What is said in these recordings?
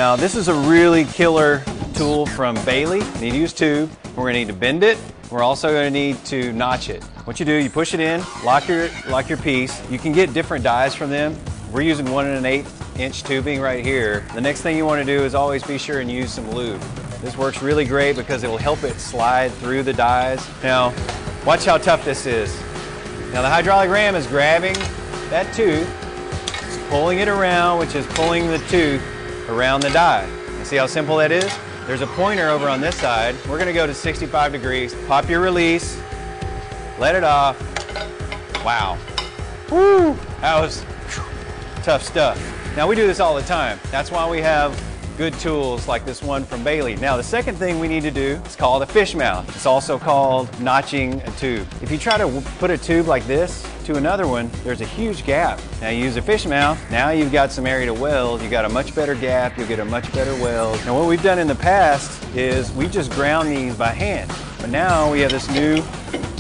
Now this is a really killer tool from Baileigh. You need to use tube. We're going to need to bend it. We're also going to need to notch it. What you do, you push it in, lock your piece. You can get different dies from them. We're using 1 1/8 inch tubing right here. The next thing you want to do is always be sure and use some lube. This works really great because it will help it slide through the dies. Now, watch how tough this is. Now the hydraulic ram is grabbing that tooth, it's pulling it around, which is pulling the tooth around the die. You see how simple that is? There's a pointer over on this side. We're going to go to 65 degrees. Pop your release, let it off. Wow. Woo! That was tough stuff. Now we do this all the time. That's why we have good tools like this one from Baileigh. Now the second thing we need to do is called a fish mouth. It's also called notching a tube. If you try to put a tube like this to another one, there's a huge gap. Now you use a fish mouth, now you've got some area to weld, you got a much better gap, you'll get a much better weld. And what we've done in the past is we just ground these by hand. But now we have this new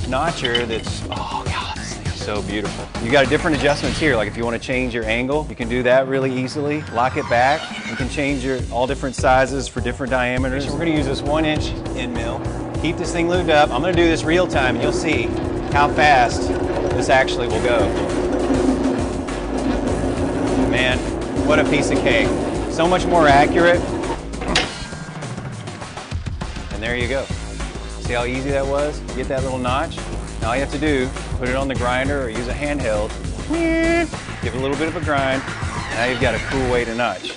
notcher that's, oh God, this thing is so beautiful. You got different adjustments here, like if you want to change your angle, you can do that really easily. Lock it back, you can change all different sizes for different diameters. We're going to use this 1-inch end mill. Keep this thing lubed up. I'm going to do this real time and you'll see how fast this actually will go. Man, what a piece of cake. So much more accurate. And there you go. See how easy that was? Get that little notch. Now all you have to do, put it on the grinder or use a handheld. Give it a little bit of a grind. Now you've got a cool way to notch.